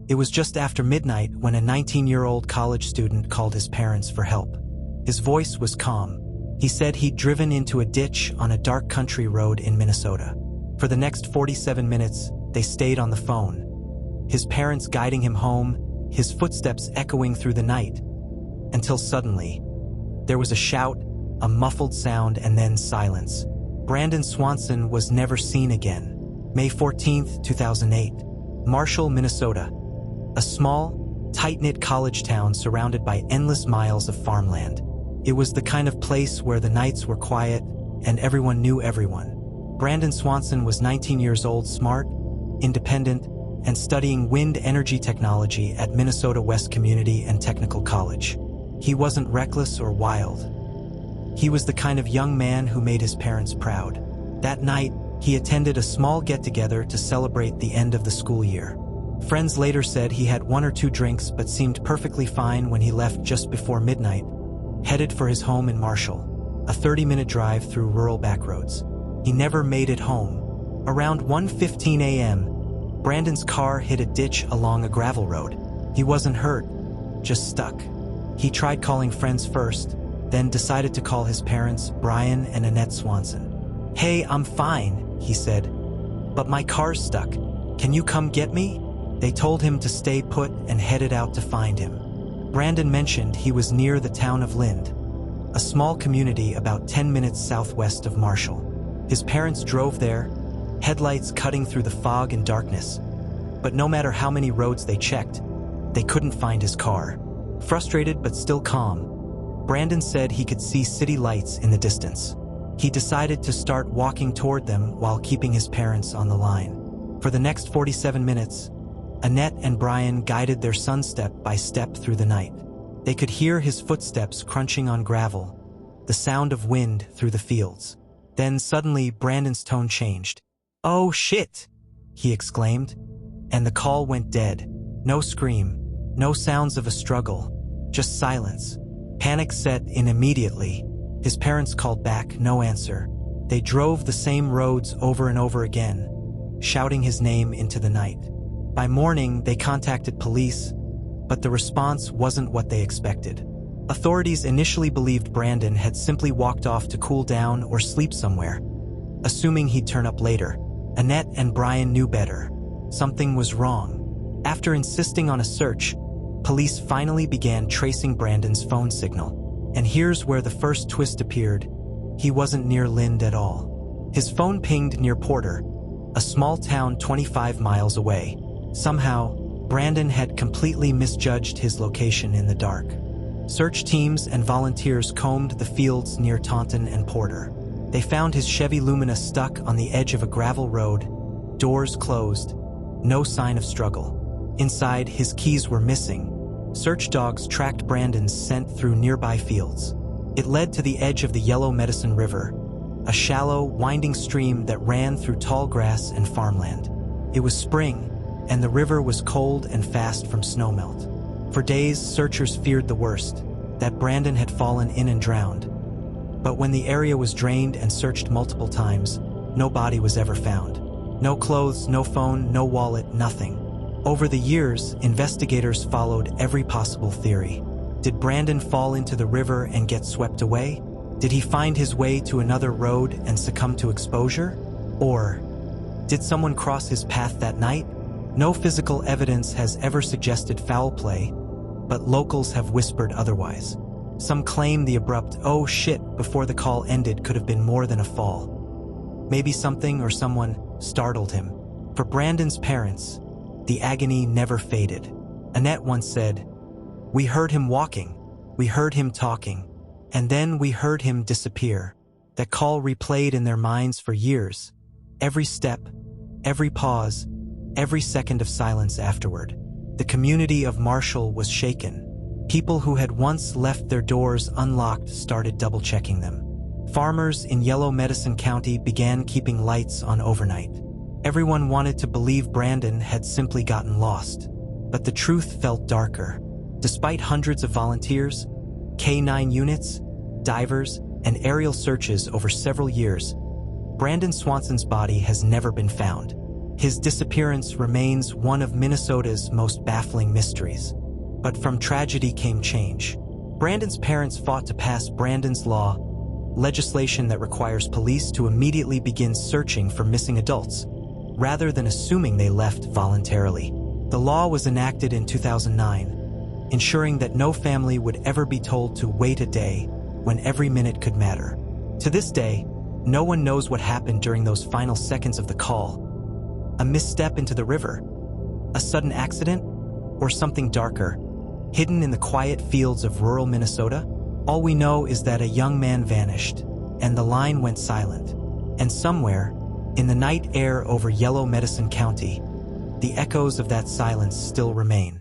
It was just after midnight when a 19-year-old college student called his parents for help. His voice was calm. He said he'd driven into a ditch on a dark country road in Minnesota. For the next 47 minutes, they stayed on the phone, his parents guiding him home, his footsteps echoing through the night, until suddenly, there was a shout, a muffled sound, and then silence. Brandon Swanson was never seen again. May 14, 2008. Marshall, Minnesota. A small, tight-knit college town surrounded by endless miles of farmland. It was the kind of place where the nights were quiet and everyone knew everyone. Brandon Swanson was 19 years old, smart, independent, and studying wind energy technology at Minnesota West Community and Technical College. He wasn't reckless or wild. He was the kind of young man who made his parents proud. That night, he attended a small get-together to celebrate the end of the school year. Friends later said he had 1 or 2 drinks but seemed perfectly fine when he left just before midnight, headed for his home in Marshall, a 30-minute drive through rural backroads. He never made it home. Around 1:15 a.m., Brandon's car hit a ditch along a gravel road. He wasn't hurt, just stuck. He tried calling friends first, then decided to call his parents, Brian and Annette Swanson. "Hey, I'm fine," he said, "but my car's stuck. Can you come get me?" They told him to stay put and headed out to find him. Brandon mentioned he was near the town of Lind, a small community about 10 minutes southwest of Marshall. His parents drove there, headlights cutting through the fog and darkness. But no matter how many roads they checked, they couldn't find his car. Frustrated but still calm, Brandon said he could see city lights in the distance. He decided to start walking toward them while keeping his parents on the line. For the next 47 minutes, Annette and Brian guided their son step by step through the night. They could hear his footsteps crunching on gravel, the sound of wind through the fields. Then suddenly Brandon's tone changed. "Oh shit!" he exclaimed, and the call went dead. No scream, no sounds of a struggle, just silence. Panic set in immediately. His parents called back, no answer. They drove the same roads over and over again, shouting his name into the night. By morning, they contacted police, but the response wasn't what they expected. Authorities initially believed Brandon had simply walked off to cool down or sleep somewhere, assuming he'd turn up later. Annette and Brian knew better. Something was wrong. After insisting on a search, police finally began tracing Brandon's phone signal. And here's where the first twist appeared. He wasn't near Lind at all. His phone pinged near Porter, a small town 25 miles away. Somehow, Brandon had completely misjudged his location in the dark. Search teams and volunteers combed the fields near Taunton and Porter. They found his Chevy Lumina stuck on the edge of a gravel road, doors closed, no sign of struggle. Inside, his keys were missing. Search dogs tracked Brandon's scent through nearby fields. It led to the edge of the Yellow Medicine River, a shallow, winding stream that ran through tall grass and farmland. It was spring, and the river was cold and fast from snowmelt. For days, searchers feared the worst, that Brandon had fallen in and drowned. But when the area was drained and searched multiple times, no body was ever found. No clothes, no phone, no wallet, nothing. Over the years, investigators followed every possible theory. Did Brandon fall into the river and get swept away? Did he find his way to another road and succumb to exposure? Or did someone cross his path that night? No physical evidence has ever suggested foul play, but locals have whispered otherwise. Some claim the abrupt "oh shit" before the call ended could have been more than a fall. Maybe something or someone startled him. For Brandon's parents, the agony never faded. Annette once said, "We heard him walking, we heard him talking, and then we heard him disappear." That call replayed in their minds for years. Every step, every pause, every second of silence afterward. The community of Marshall was shaken. People who had once left their doors unlocked started double-checking them. Farmers in Yellow Medicine County began keeping lights on overnight. Everyone wanted to believe Brandon had simply gotten lost. But the truth felt darker. Despite hundreds of volunteers, K-9 units, divers, and aerial searches over several years, Brandon Swanson's body has never been found. His disappearance remains one of Minnesota's most baffling mysteries. But from tragedy came change. Brandon's parents fought to pass Brandon's Law, legislation that requires police to immediately begin searching for missing adults, rather than assuming they left voluntarily. The law was enacted in 2009, ensuring that no family would ever be told to wait a day when every minute could matter. To this day, no one knows what happened during those final seconds of the call. A misstep into the river, a sudden accident, or something darker, hidden in the quiet fields of rural Minnesota? All we know is that a young man vanished, and the line went silent. And somewhere, in the night air over Yellow Medicine County, the echoes of that silence still remain.